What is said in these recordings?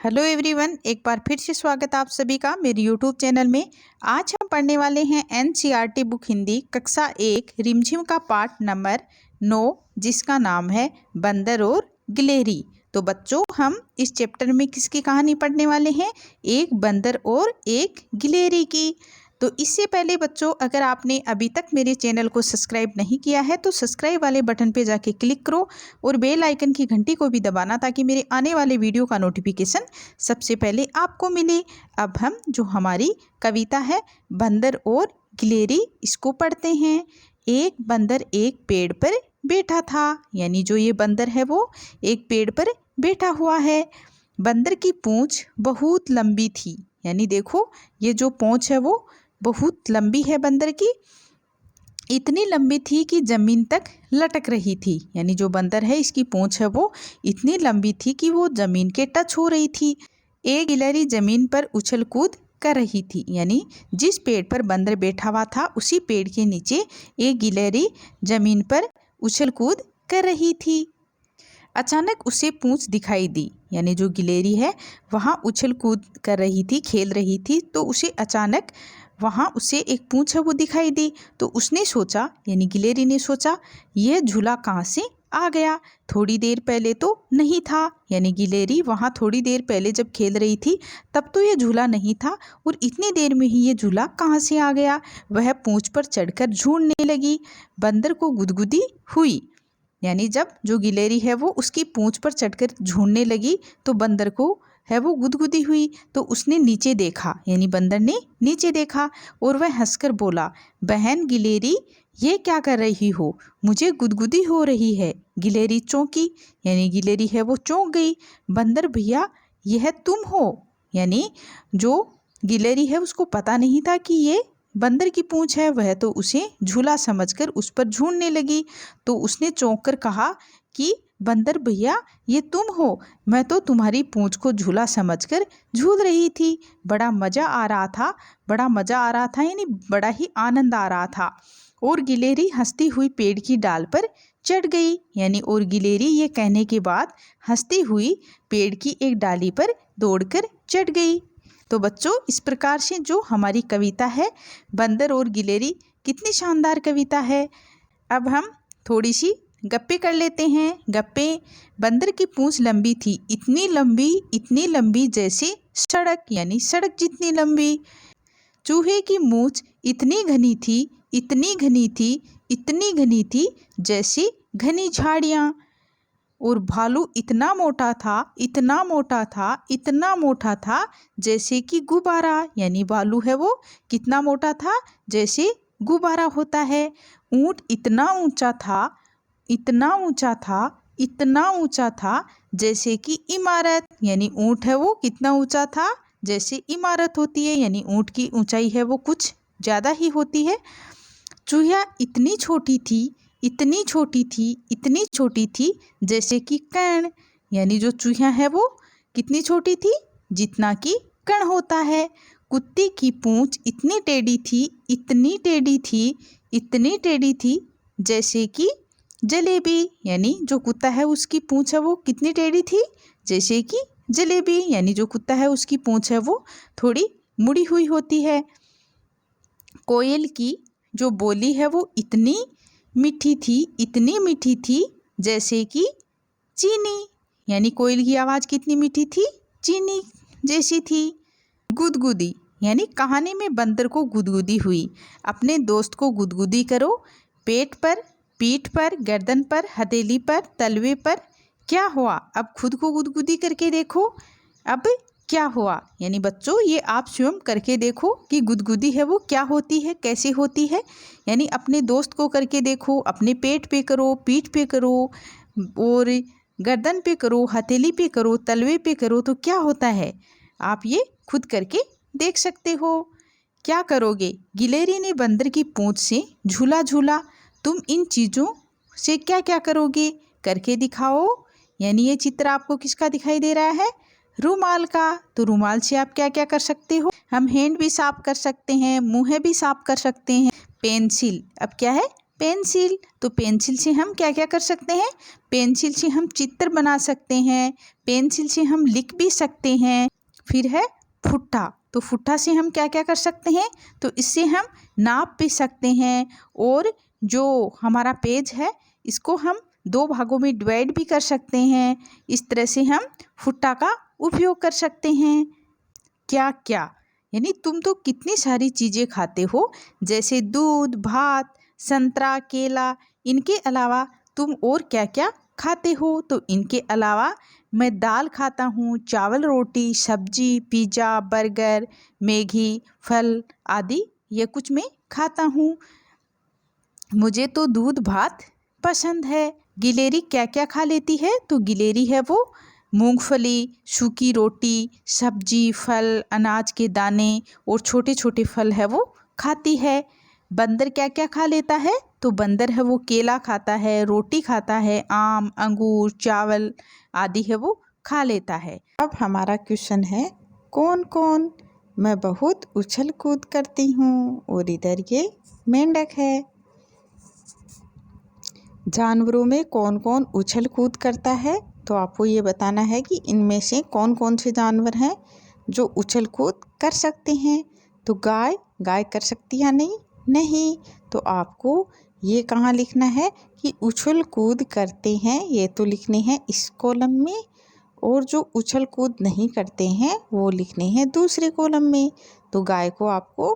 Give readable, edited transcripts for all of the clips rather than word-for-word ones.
Hello everyone, एक बार फिर से स्वागत आप सभी का मेरे यूट्यूब चैनल में। आज हम पढ़ने वाले हैं एनसीईआरटी बुक हिंदी कक्षा 1 रिमझिम का पाठ नंबर 9, जिसका नाम है बंदर और गिलहरी। तो बच्चों, हम इस चैप्टर में किसकी कहानी पढ़ने वाले हैं? एक बंदर और एक गिलहरी की। तो इससे पहले बच्चों, अगर आपने अभी तक मेरे चैनल को सब्सक्राइब नहीं किया है तो सब्सक्राइब वाले बटन पे जाके क्लिक करो और बेल आइकन की घंटी को भी दबाना, ताकि मेरे आने वाले वीडियो का नोटिफिकेशन सबसे पहले आपको मिले। अब हम जो हमारी कविता है बंदर और गिलहरी, इसको पढ़ते हैं। एक बंदर एक पेड़ पर बैठा था, यानी जो ये बंदर है वो एक पेड़ पर बैठा हुआ है। बंदर की पूंछ बहुत लंबी थी, यानी देखो ये जो पूंछ है वो बहुत लंबी है बंदर की। इतनी लंबी थी कि ज़मीन तक लटक रही थी, यानी जो बंदर है इसकी पूंछ है वो इतनी लंबी थी कि वो ज़मीन के टच हो रही थी। एक गिलहरी ज़मीन पर उछल कूद कर रही थी, यानी जिस पेड़ पर बंदर बैठा हुआ था उसी पेड़ के नीचे एक गिलहरी ज़मीन पर उछल कूद कर रही थी। अचानक उसे पूंछ दिखाई दी, यानी जो गिलहरी है वहाँ उछल कूद कर रही थी, खेल रही थी, तो उसे अचानक वहाँ उसे एक पूंछ है वो दिखाई दी। तो उसने सोचा, यानी गिलहरी ने सोचा, यह झूला कहाँ से आ गया? थोड़ी देर पहले तो नहीं था। यानी गिलहरी वहाँ थोड़ी देर पहले जब खेल रही थी तब तो ये झूला नहीं था, और इतनी देर में ही ये झूला कहाँ से आ गया? वह पूंछ पर चढ़कर झूलने लगी। बंदर को गुदगुदी हुई, यानी जब जो गिलहरी है वो उसकी पूंछ पर चढ़कर झूलने लगी तो बंदर को है वो गुदगुदी हुई। तो उसने नीचे देखा, यानी बंदर ने नीचे देखा और वह हंसकर बोला, बहन गिलहरी, ये क्या कर रही हो? मुझे गुदगुदी हो रही है। गिलहरी चौंकी, यानी गिलहरी है वो चौंक गई। बंदर भैया, यह तुम हो? यानी जो गिलहरी है उसको पता नहीं था कि ये बंदर की पूंछ है, वह तो उसे झूला समझकर उस पर झूलने लगी। तो उसने चौंक कर कहा कि बंदर भैया, ये तुम हो? मैं तो तुम्हारी पूंछ को झूला समझकर झूल रही थी। बड़ा मज़ा आ रहा था, बड़ा मज़ा आ रहा था, यानी बड़ा ही आनंद आ रहा था। और गिलहरी हंसती हुई पेड़ की डाल पर चढ़ गई, यानी और गिलहरी ये कहने के बाद हंसती हुई पेड़ की एक डाली पर दौड़कर चढ़ गई। तो बच्चों, इस प्रकार से जो हमारी कविता है बंदर और गिलहरी, कितनी शानदार कविता है। अब हम थोड़ी सी गप्पे कर लेते हैं। गप्पे। बंदर की पूंछ लंबी थी, इतनी लंबी जैसे सड़क, यानी सड़क जितनी लंबी। चूहे की मूंछ इतनी घनी थी, इतनी घनी थी, इतनी घनी थी जैसे घनी झाड़ियाँ। और भालू इतना मोटा था, इतना मोटा था, इतना मोटा था जैसे कि गुब्बारा, यानी भालू है वो कितना मोटा था? जैसे गुब्बारा होता है। ऊंट इतना ऊंचा था, इतना ऊंचा था, इतना ऊंचा था जैसे कि इमारत, यानी ऊंट है वो कितना ऊंचा था? जैसे इमारत होती है, यानी ऊंट की ऊंचाई है वो कुछ ज़्यादा ही होती है। चूहिया इतनी छोटी थी, इतनी छोटी थी, इतनी छोटी थी जैसे कि कण, यानी जो चूहिया है वो कितनी छोटी थी? जितना कि कण होता है। कुत्ते की पूंछ इतनी टेढ़ी थी, इतनी टेढ़ी थी, इतनी टेढ़ी थी जैसे कि जलेबी, यानी जो कुत्ता है उसकी पूंछ है वो कितनी टेढ़ी थी? जैसे कि जलेबी, यानी जो कुत्ता है उसकी पूंछ है वो थोड़ी मुड़ी हुई होती है। कोयल की जो बोली है वो इतनी मीठी थी, इतनी मीठी थी जैसे कि चीनी, यानी कोयल की आवाज़ कितनी मीठी थी? चीनी जैसी थी। गुदगुदी, यानी कहानी में बंदर को गुदगुदी हुई। अपने दोस्त को गुदगुदी करो, पेट पर, पीठ पर, गर्दन पर, हथेली पर, तलवे पर। क्या हुआ? अब खुद को गुदगुदी करके देखो, अब क्या हुआ? यानी बच्चों, ये आप स्वयं करके देखो कि गुदगुदी है वो क्या होती है, कैसे होती है। यानी अपने दोस्त को करके देखो, अपने पेट पे करो, पीठ पे करो, और गर्दन पे करो, हथेली पे करो, तलवे पे करो, तो क्या होता है आप ये खुद करके देख सकते हो। क्या करोगे? गिलहरी ने बंदर की पूंछ से झूला झूला। तुम इन चीज़ों से क्या क्या करोगे? करके दिखाओ। यानी ये चित्र आपको किसका दिखाई दे रहा है? रूमाल का। तो रूमाल से आप क्या क्या कर सकते हो? हम हैंड भी साफ कर सकते हैं, मुँह भी साफ कर सकते हैं। पेंसिल, अब क्या है? पेंसिल, तो पेंसिल से हम क्या क्या कर सकते हैं? पेंसिल से हम चित्र बना सकते हैं, पेंसिल से हम लिख भी सकते हैं। फिर है फुट्टा, तो फुट्टा से हम क्या क्या कर सकते हैं? तो इससे हम नाप भी सकते हैं और जो हमारा पेज है इसको हम 2 भागों में डिवाइड भी कर सकते हैं। इस तरह से हम फुट्टा का उपयोग कर सकते हैं। क्या क्या यानी तुम तो कितनी सारी चीज़ें खाते हो, जैसे दूध, भात, संतरा, केला। इनके अलावा तुम और क्या क्या खाते हो? तो इनके अलावा मैं दाल खाता हूँ, चावल, रोटी, सब्जी, पिज़्ज़ा, बर्गर, मैगी, फल आदि ये कुछ मैं खाता हूँ। मुझे तो दूध भात पसंद है। गिलेरी क्या क्या खा लेती है? तो गिलेरी है वो मूंगफली, सूखी रोटी, सब्जी, फल, अनाज के दाने और छोटे छोटे फल है वो खाती है। बंदर क्या क्या खा लेता है? तो बंदर है वो केला खाता है, रोटी खाता है, आम, अंगूर, चावल आदि है वो खा लेता है। अब हमारा क्वेश्चन है कौन कौन? मैं बहुत उछल कूद करती हूँ और इधर ये मेंढक है। जानवरों में कौन कौन उछल कूद करता है? तो आपको ये बताना है कि इनमें से कौन कौन से जानवर हैं जो उछल कूद कर सकते हैं। तो गाय कर सकती है नहीं? नहीं। तो आपको ये कहाँ लिखना है कि उछल कूद करते हैं, ये तो लिखने हैं इस कॉलम में, और जो उछल कूद नहीं करते हैं वो लिखने हैं दूसरे कॉलम में। तो गाय को आपको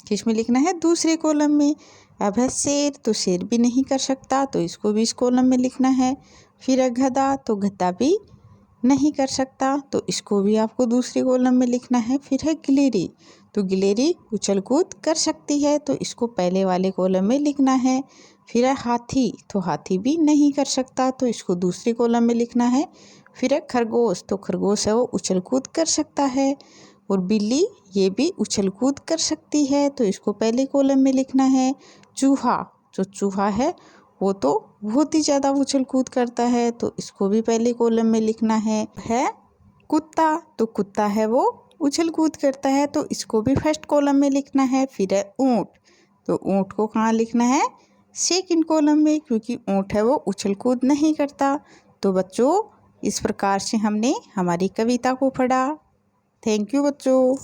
किस में लिखना है? दूसरे कॉलम में। अब है शेर, तो शेर भी नहीं कर सकता, तो इसको भी इस कॉलम में लिखना है। फिर है गधा, तो गधा भी नहीं कर सकता, तो इसको भी आपको दूसरे कॉलम में लिखना है। फिर है गिलहरी, तो गिलहरी उछल कूद कर सकती है, तो इसको पहले वाले कॉलम में लिखना है। फिर है हाथी, तो हाथी भी नहीं कर सकता, तो इसको दूसरे कॉलम में लिखना है। फिर है खरगोश, तो खरगोश है वो उछल कूद कर सकता है। और बिल्ली ये भी उछल कूद कर सकती है, तो इसको पहले कॉलम में लिखना है। चूहा, जो चूहा है वो तो बहुत ही ज़्यादा उछल कूद करता है, तो इसको भी पहले कॉलम में लिखना है। कुत्ता, तो कुत्ता है वो उछल कूद करता है, तो इसको भी फर्स्ट कॉलम में लिखना है। फिर है ऊँट, तो ऊँट को कहाँ लिखना है? सेकंड कॉलम में, क्योंकि ऊँट है वो उछल कूद नहीं करता। तो बच्चों इस प्रकार से हमने हमारी कविता को पढ़ा। थैंक यू बच्चों।